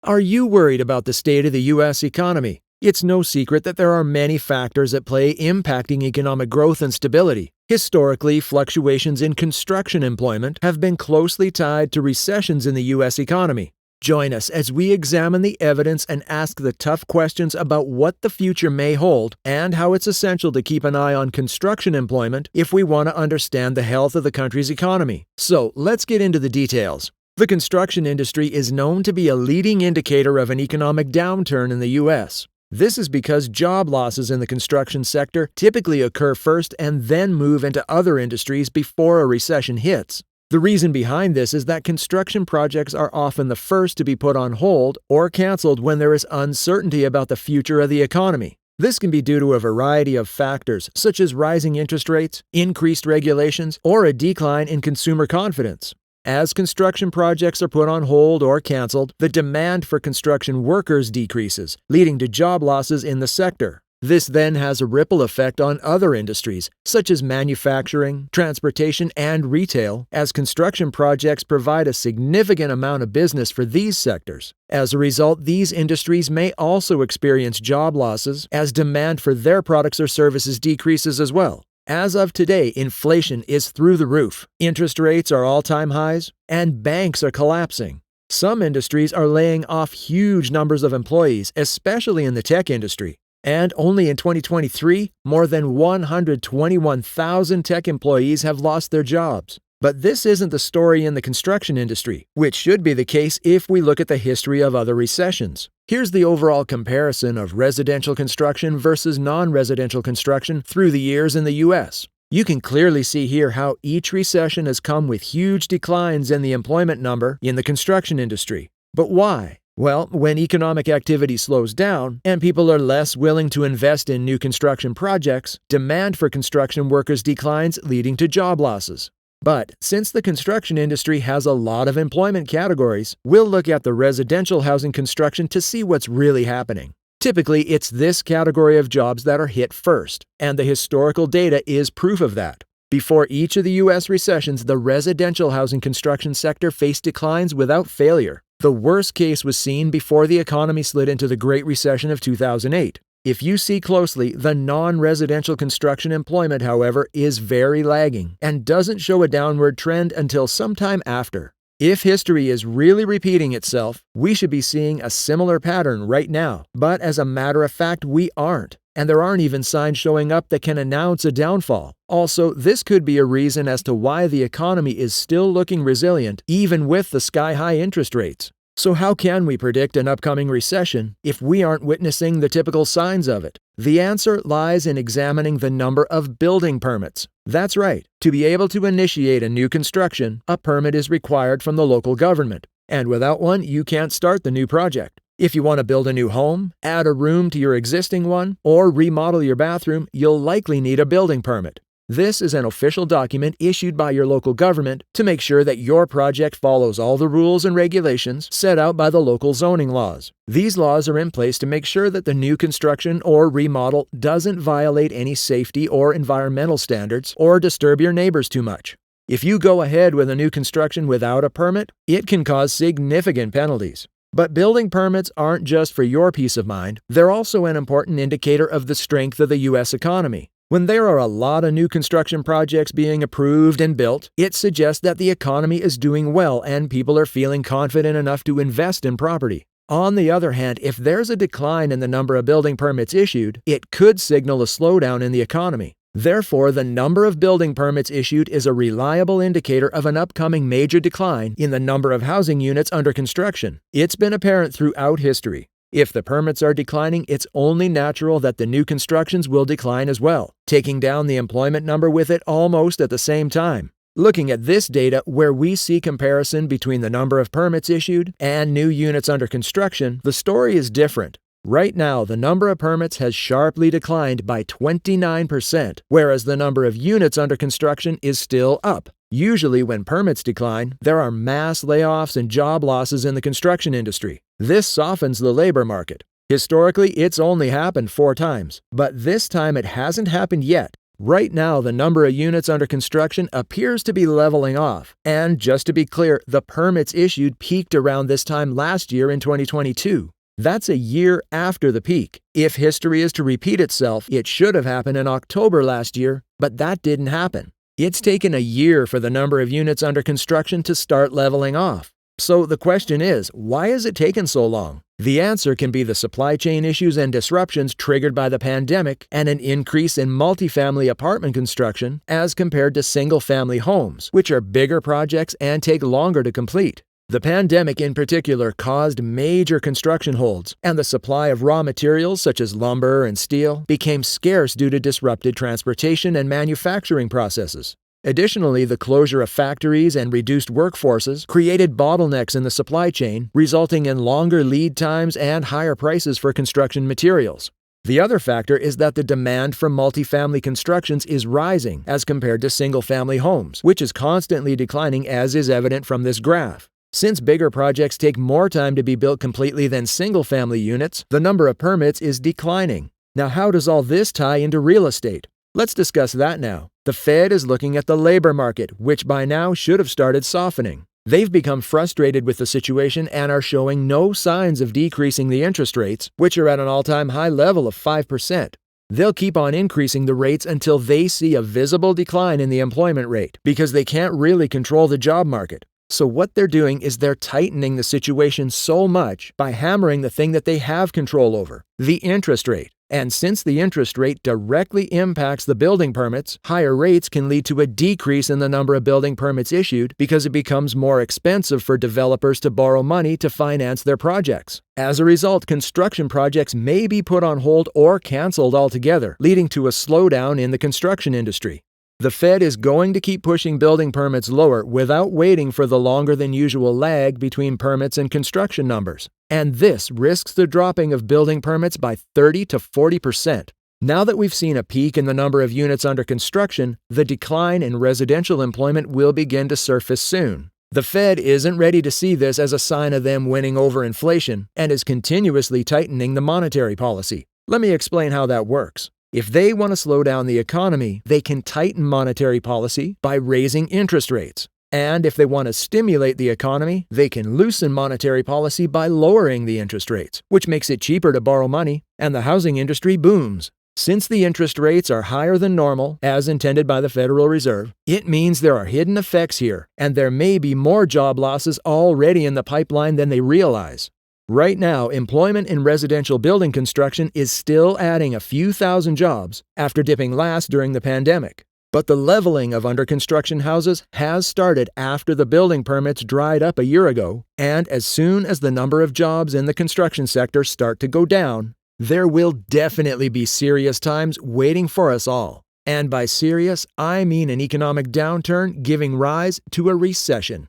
Are you worried about the state of the U.S. economy? It's no secret that there are many factors at play impacting economic growth and stability. Historically, fluctuations in construction employment have been closely tied to recessions in the U.S. economy. Join us as we examine the evidence and ask the tough questions about what the future may hold and how it's essential to keep an eye on construction employment if we want to understand the health of the country's economy. So, let's get into the details. The construction industry is known to be a leading indicator of an economic downturn in the U.S. This is because job losses in the construction sector typically occur first and then move into other industries before a recession hits. The reason behind this is that construction projects are often the first to be put on hold or canceled when there is uncertainty about the future of the economy. This can be due to a variety of factors, such as rising interest rates, increased regulations, or a decline in consumer confidence. As construction projects are put on hold or canceled, the demand for construction workers decreases, leading to job losses in the sector. This then has a ripple effect on other industries, such as manufacturing, transportation, and retail, as construction projects provide a significant amount of business for these sectors. As a result, these industries may also experience job losses as demand for their products or services decreases as well. As of today, inflation is through the roof, interest rates are all-time highs, and banks are collapsing. Some industries are laying off huge numbers of employees, especially in the tech industry. And only in 2023, more than 121,000 tech employees have lost their jobs. But this isn't the story in the construction industry, which should be the case if we look at the history of other recessions. Here's the overall comparison of residential construction versus non-residential construction through the years in the U.S. You can clearly see here how each recession has come with huge declines in the employment number in the construction industry. But why? Well, when economic activity slows down and people are less willing to invest in new construction projects, demand for construction workers declines, leading to job losses. But since the construction industry has a lot of employment categories, we'll look at the residential housing construction to see what's really happening. Typically, it's this category of jobs that are hit first, and the historical data is proof of that. Before each of the U.S. recessions, the residential housing construction sector faced declines without failure. The worst case was seen before the economy slid into the Great Recession of 2008. If you see closely, the non-residential construction employment, however, is very lagging and doesn't show a downward trend until sometime after. If history is really repeating itself, we should be seeing a similar pattern right now. But as a matter of fact, we aren't. And there aren't even signs showing up that can announce a downfall. Also, this could be a reason as to why the economy is still looking resilient, even with the sky-high interest rates. So how can we predict an upcoming recession if we aren't witnessing the typical signs of it? The answer lies in examining the number of building permits. That's right. To be able to initiate a new construction, a permit is required from the local government. And without one, you can't start the new project. If you want to build a new home, add a room to your existing one, or remodel your bathroom, you'll likely need a building permit. This is an official document issued by your local government to make sure that your project follows all the rules and regulations set out by the local zoning laws. These laws are in place to make sure that the new construction or remodel doesn't violate any safety or environmental standards or disturb your neighbors too much. If you go ahead with a new construction without a permit, it can cause significant penalties. But building permits aren't just for your peace of mind, they're also an important indicator of the strength of the U.S. economy. When there are a lot of new construction projects being approved and built, it suggests that the economy is doing well and people are feeling confident enough to invest in property. On the other hand, if there's a decline in the number of building permits issued, it could signal a slowdown in the economy. Therefore, the number of building permits issued is a reliable indicator of an upcoming major decline in the number of housing units under construction. It's been apparent throughout history. If the permits are declining, it's only natural that the new constructions will decline as well, taking down the employment number with it almost at the same time. Looking at this data, where we see comparison between the number of permits issued and new units under construction, the story is different. Right now, the number of permits has sharply declined by 29%, whereas the number of units under construction is still up. Usually, when permits decline, there are mass layoffs and job losses in the construction industry. This softens the labor market. Historically, it's only happened 4 times, but this time it hasn't happened yet. Right now, the number of units under construction appears to be leveling off. And just to be clear, the permits issued peaked around this time last year in 2022. That's a year after the peak. If history is to repeat itself, it should have happened in October last year, but that didn't happen. It's taken a year for the number of units under construction to start leveling off. So the question is, why has it taken so long? The answer can be the supply chain issues and disruptions triggered by the pandemic and an increase in multifamily apartment construction as compared to single-family homes, which are bigger projects and take longer to complete. The pandemic in particular caused major construction holds, and the supply of raw materials such as lumber and steel became scarce due to disrupted transportation and manufacturing processes. Additionally, the closure of factories and reduced workforces created bottlenecks in the supply chain, resulting in longer lead times and higher prices for construction materials. The other factor is that the demand for multifamily constructions is rising as compared to single-family homes, which is constantly declining as is evident from this graph. Since bigger projects take more time to be built completely than single-family units, the number of permits is declining. Now, how does all this tie into real estate? Let's discuss that now. The Fed is looking at the labor market, which by now should have started softening. They've become frustrated with the situation and are showing no signs of decreasing the interest rates, which are at an all-time high level of 5%. They'll keep on increasing the rates until they see a visible decline in the employment rate, because they can't really control the job market. So what they're doing is they're tightening the situation so much by hammering the thing that they have control over, the interest rate. And since the interest rate directly impacts the building permits, higher rates can lead to a decrease in the number of building permits issued because it becomes more expensive for developers to borrow money to finance their projects. As a result, construction projects may be put on hold or canceled altogether, leading to a slowdown in the construction industry. The Fed is going to keep pushing building permits lower without waiting for the longer than usual lag between permits and construction numbers. And this risks the dropping of building permits by 30 to 40%. Now that we've seen a peak in the number of units under construction, the decline in residential employment will begin to surface soon. The Fed isn't ready to see this as a sign of them winning over inflation and is continuously tightening the monetary policy. Let me explain how that works. If they want to slow down the economy, they can tighten monetary policy by raising interest rates. And if they want to stimulate the economy, they can loosen monetary policy by lowering the interest rates, which makes it cheaper to borrow money, and the housing industry booms. Since the interest rates are higher than normal, as intended by the Federal Reserve, it means there are hidden effects here, and there may be more job losses already in the pipeline than they realize. Right now, employment in residential building construction is still adding a few thousand jobs after dipping last during the pandemic. But the leveling of under-construction houses has started after the building permits dried up a year ago, and as soon as the number of jobs in the construction sector start to go down, there will definitely be serious times waiting for us all. And by serious, I mean an economic downturn giving rise to a recession.